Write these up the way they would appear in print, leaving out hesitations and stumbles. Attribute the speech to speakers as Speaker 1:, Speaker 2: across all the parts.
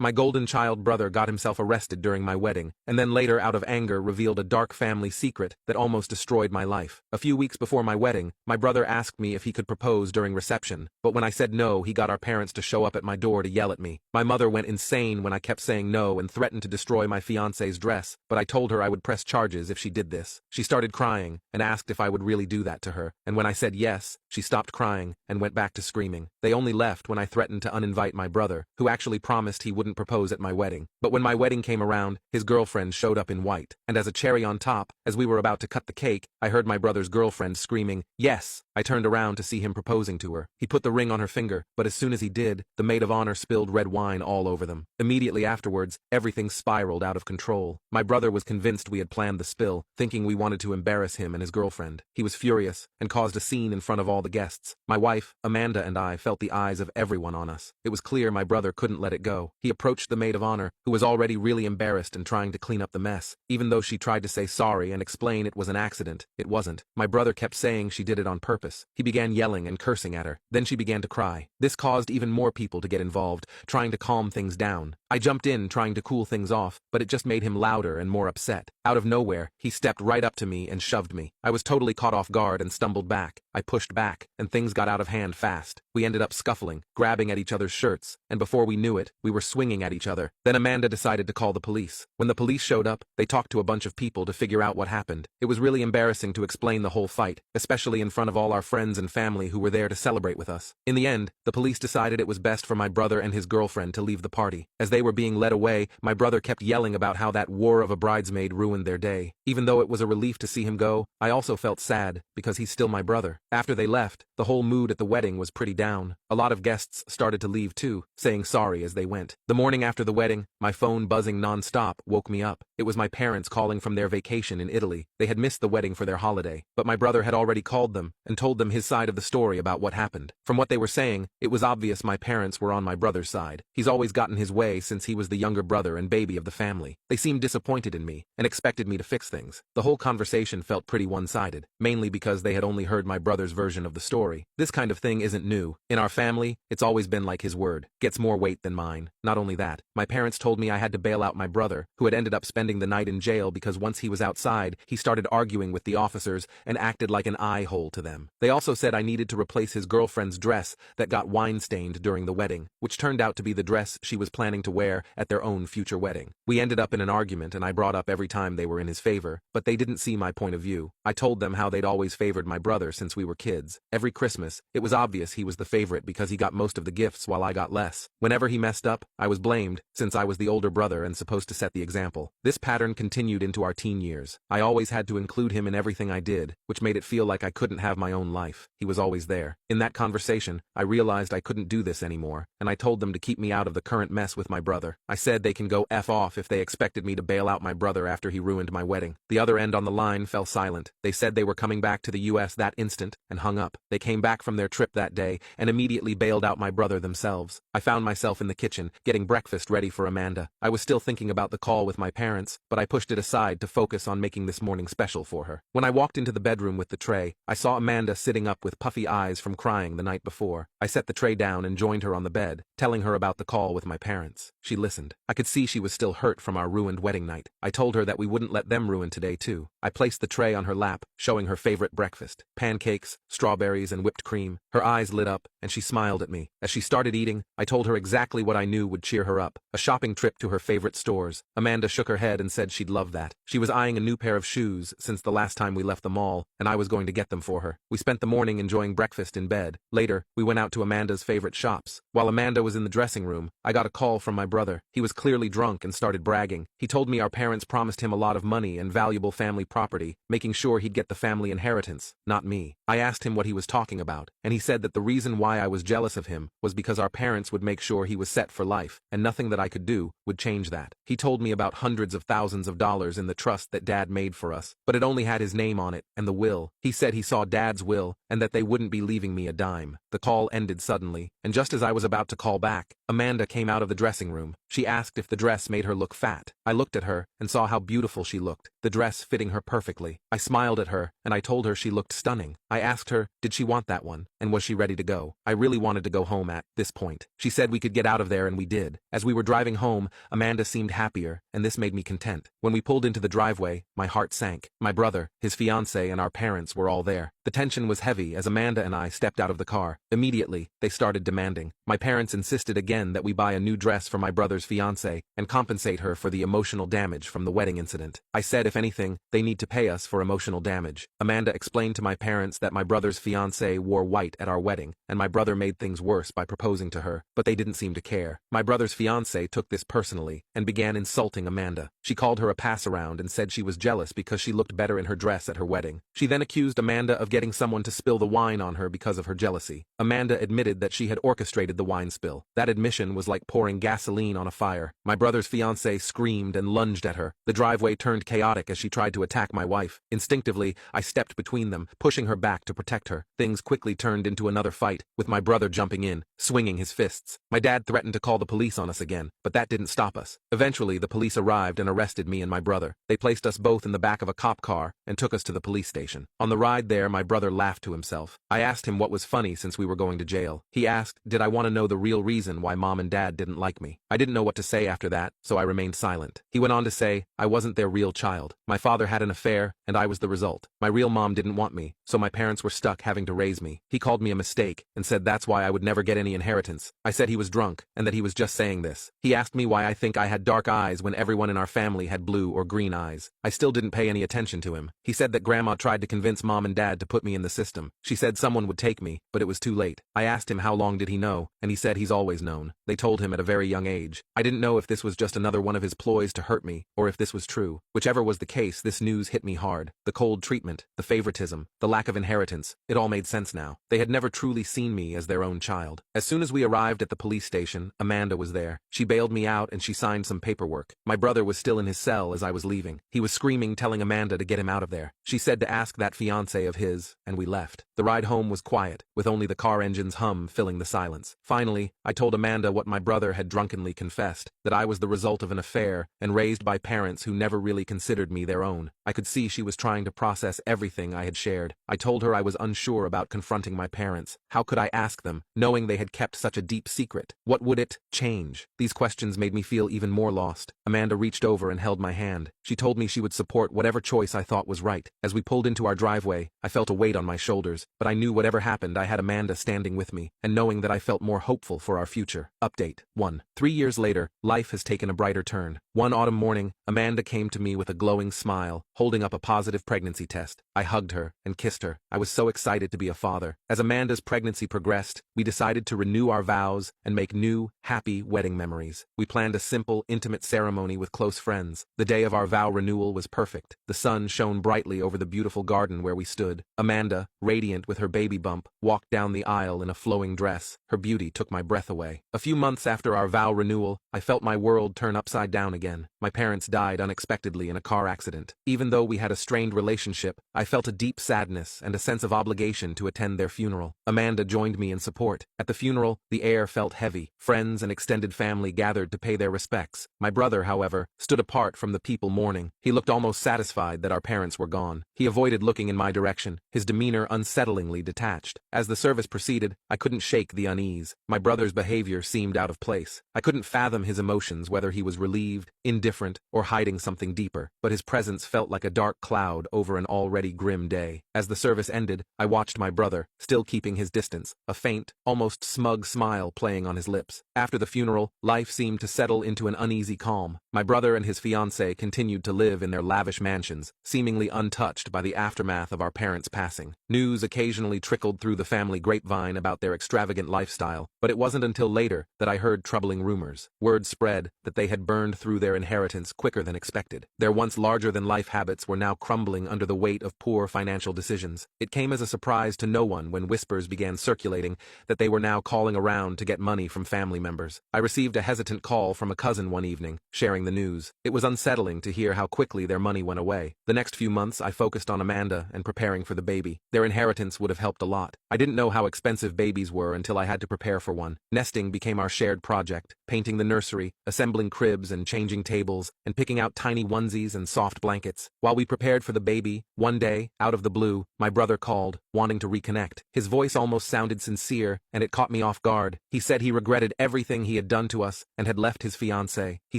Speaker 1: My golden child brother got himself arrested during my wedding, and then later out of anger revealed a dark family secret that almost destroyed my life. A few weeks before my wedding, my brother asked me if he could propose during reception, but when I said no, he got our parents to show up at my door to yell at me. My mother went insane when I kept saying no and threatened to destroy my fiancé's dress, but I told her I would press charges if she did this. She started crying and asked if I would really do that to her, and when I said yes, she stopped crying and went back to screaming. They only left when I threatened to uninvite my brother, who actually promised he wouldn't propose at my wedding. But when my wedding came around, his girlfriend showed up in white, and as a cherry on top, as we were about to cut the cake, I heard my brother's girlfriend screaming, "Yes!" I turned around to see him proposing to her. He put the ring on her finger, but as soon as he did, the maid of honor spilled red wine all over them. Immediately afterwards, everything spiraled out of control. My brother was convinced we had planned the spill, thinking we wanted to embarrass him and his girlfriend. He was furious and caused a scene in front of all the guests. My wife, Amanda, and I felt the eyes of everyone on us. It was clear my brother couldn't let it go. He approached the maid of honor, who was already really embarrassed and trying to clean up the mess. Even though she tried to say sorry and explain it was an accident, it wasn't. My brother kept saying she did it on purpose. He began yelling and cursing at her. Then she began to cry. This caused even more people to get involved, trying to calm things down. I jumped in trying to cool things off, but it just made him louder and more upset. Out of nowhere, he stepped right up to me and shoved me. I was totally caught off guard and stumbled back. I pushed back, and things got out of hand fast. We ended up scuffling, grabbing at each other's shirts, and before we knew it, we were swinging at each other. Then Amanda decided to call the police. When the police showed up, they talked to a bunch of people to figure out what happened. It was really embarrassing to explain the whole fight, especially in front of all our friends and family who were there to celebrate with us. In the end, the police decided it was best for my brother and his girlfriend to leave the party. As they were being led away, my brother kept yelling about how that war of a bridesmaid ruined their day. Even though it was a relief to see him go, I also felt sad, because he's still my brother. After they left, the whole mood at the wedding was pretty down. A lot of guests started to leave too, saying sorry as they went. The morning after the wedding, my phone buzzing non-stop woke me up. It was my parents calling from their vacation in Italy. They had missed the wedding for their holiday, but my brother had already called them and told them his side of the story about what happened. From what they were saying, it was obvious my parents were on my brother's side. He's always gotten his way since he was the younger brother and baby of the family. They seemed disappointed in me and expected me to fix things. The whole conversation felt pretty one-sided, mainly because they had only heard my brother's version of the story. This kind of thing isn't new. In our family, it's always been like his word gets more weight than mine. Not only that, my parents told me I had to bail out my brother, who had ended up spending the night in jail because once he was outside, he started arguing with the officers and acted like an eye-hole to them. They also said I needed to replace his girlfriend's dress that got wine-stained during the wedding, which turned out to be the dress she was planning to wear at their own future wedding. We ended up in an argument and I brought up every time they were in his favor, but they didn't see my point of view. I told them how they'd always favored my brother since we were kids. Every Christmas, it was obvious he was the favorite because he got most of the gifts while I got less. Whenever he messed up, I was blamed, since I was the older brother and supposed to set the example. This pattern continued into our teen years. I always had to include him in everything I did, which made it feel like I couldn't have my own life. He was always there. In that conversation, I realized I couldn't do this anymore, and I told them to keep me out of the current mess with my brother. I said they can go F off if they expected me to bail out my brother after he ruined my wedding. The other end on the line fell silent. They said they were coming back to the US that instant, and hung up. They came back from their trip that day, and immediately bailed out my brother themselves. I found myself in the kitchen, getting breakfast ready for Amanda. I was still thinking about the call with my parents, but I pushed it aside to focus on making this morning special for her. When I walked into the bedroom with the tray, I saw Amanda sitting up with puffy eyes from crying the night before. I set the tray down and joined her on the bed, telling her about the call with my parents. She listened. I could see she was still hurt from our ruined wedding night. I told her that we wouldn't let them ruin today too. I placed the tray on her lap, showing her favorite breakfast: pancakes, strawberries, and whipped cream. Her eyes lit up, and she smiled at me. As she started eating, I told her exactly what I knew would cheer her up: a shopping trip to her favorite stores. Amanda shook her head and said she'd love that. She was eyeing a new pair of shoes since the last time we left the mall, and I was going to get them for her. We spent the morning enjoying breakfast in bed. Later, we went out to Amanda's favorite shops. While Amanda was in the dressing room, I got a call from my brother. He was clearly drunk and started bragging. He told me our parents promised him a lot of money and valuable family property, making sure he'd get the family inheritance, not me. I asked him what he was talking about, and he said that the reason why I was jealous of him was because our parents would make sure he was set for life, and nothing that I could do would change that. He told me about hundreds of thousands of dollars in the trust that Dad made for us, but it only had his name on it, and the will. He said he saw Dad's will, and that they wouldn't be leaving me a dime. The call ended suddenly, and just as I was about to call back, Amanda came out of the dressing room. She asked if the dress made her look fat. I looked at her and saw how beautiful she looked, the dress fitting her perfectly. I smiled at her and I told her she looked stunning. I asked her, did she want that one, and was she ready to go? I really wanted to go home at this point. She said we could get out of there, and we did. As we were driving home, Amanda seemed happier, and this made me content. When we pulled into the driveway, my heart sank. My brother, his fiancée, and our parents were all there. The tension was heavy as Amanda and I stepped out of the car. Immediately, they started demanding. My parents insisted again that we buy a new dress for my brother's fiancée and compensate her for the emotional damage from the wedding incident. I said if anything, they need to pay us for emotional damage. Amanda explained to my parents that my brother's fiancée wore white at our wedding, and my brother made things worse by proposing to her, but they didn't seem to care. My brother's fiancée took this personally and began insulting Amanda. She called her a pass-around and said she was jealous because she looked better in her dress at her wedding. She then accused Amanda of getting someone to spill the wine on her because of her jealousy. Amanda admitted that she had orchestrated the wine spill. That admission was like pouring gasoline on a fire. My brother's fiancée screamed and lunged at her. The driveway turned chaotic as she tried to attack my wife. Instinctively, I stepped between them, pushing her back to protect her. Things quickly turned into another fight, with my brother jumping in, swinging his fists. My dad threatened to call the police on us again, but that didn't stop us. Eventually, the police arrived and arrested me and my brother. They placed us both in the back of a cop car and took us to the police station. On the ride there, my brother laughed to himself. I asked him what was funny since we were going to jail. He asked, did I want to know the real reason why mom and dad didn't like me? I didn't know what to say after that, so I remained silent. He went on to say, I wasn't their real child. My father had an affair, and I was the result. My real mom didn't want me, so my parents were stuck having to raise me. He called me a mistake and said that's why I would never get any inheritance. I said he was drunk and that he was just saying this. He asked me why I think I had dark eyes when everyone in our family had blue or green eyes. I still didn't pay any attention to him. He said that grandma tried to convince mom and dad to put me in the system. She said someone would take me, but it was too late. I asked him how long did he know, and he said he's always known. They told him at a very young age. I didn't know if this was just another one of his ploys to hurt me, or if this was true. Whichever was the case, this news hit me hard. The cold treatment, the favoritism, the lack of inheritance, it all made sense now. They had never truly seen me as their own child. As soon as we arrived at the police station, Amanda was there. She bailed me out and she signed some paperwork. My brother was still in his cell as I was leaving. He was screaming, telling Amanda to get him out of there. She said to ask that fiancé of his, and we left. The ride home was quiet, with only the car engine's hum filling the silence. Finally, I told Amanda what my brother had drunkenly confessed, that I was the result of an affair and raised by parents who never really considered me their own. I could see she was trying to process everything I had shared. I told her I was unsure about confronting my parents. How could I ask them, knowing they had kept such a deep secret? What would it change? These questions made me feel even more lost. Amanda reached over and held my hand. She told me she would support whatever choice I thought was right. As we pulled into our driveway, I felt a weight on my shoulders, but I knew whatever happened I had Amanda standing with me, and knowing that I felt more hopeful for our future. Update 1. 3 years later, life has taken a brighter turn. One autumn morning, Amanda came to me with a glowing smile, holding up a positive pregnancy test. I hugged her and kissed her. I was so excited to be a father. As Amanda's pregnancy progressed, we decided to renew our vows and make new, happy wedding memories. We planned a simple, intimate ceremony with close friends. The day of our vow renewal was perfect. The sun shone brightly over the beautiful garden where we stood. Amanda, radiant with her baby bump, walked down the aisle in a flowing dress. Her beauty took my breath away. A few months after our vow renewal, I felt my world turn upside down again. My parents died unexpectedly in a car accident. Even though we had a strained relationship, I felt a deep sadness and a sense of obligation to attend their funeral. Amanda joined me in support. At the funeral, the air felt heavy. Friends and extended family gathered to pay their respects. My brother, however, stood apart from the people mourning. He looked almost satisfied that our parents were gone. He avoided looking in my direction, his demeanor unsettlingly detached. As the service proceeded, I couldn't shake the unease. My brother's behavior seemed out of place. I couldn't fathom his emotions, whether he was relieved, indifferent, or hiding something deeper, but his presence felt like a dark cloud over an already grim day. As the service ended, I watched my brother, still keeping his distance, a faint, almost smug smile playing on his lips. After the funeral, life seemed to settle into an uneasy calm. My brother and his fiancée continued to live in their lavish mansions, seemingly untouched by the aftermath of our parents' passing. News occasionally trickled through the family grapevine about their extravagant lifestyle, but it wasn't until later that I heard troubling rumors. Word spread sad that they had burned through their inheritance quicker than expected. Their once larger-than-life habits were now crumbling under the weight of poor financial decisions. It came as a surprise to no one when whispers began circulating that they were now calling around to get money from family members. I received a hesitant call from a cousin one evening, sharing the news. It was unsettling to hear how quickly their money went away. The next few months, I focused on Amanda and preparing for the baby. Their inheritance would have helped a lot. I didn't know how expensive babies were until I had to prepare for one. Nesting became our shared project, painting the nursery, assembling cribs and changing tables, and picking out tiny onesies and soft blankets. While we prepared for the baby, one day, out of the blue, my brother called, wanting to reconnect. His voice almost sounded sincere, and it caught me off guard. He said he regretted everything he had done to us and had left his fiancée. He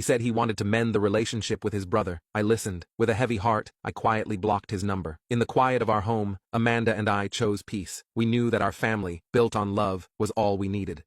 Speaker 1: said he wanted to mend the relationship with his brother. I listened. With a heavy heart, I quietly blocked his number. In the quiet of our home, Amanda and I chose peace. We knew that our family, built on love, was all we needed.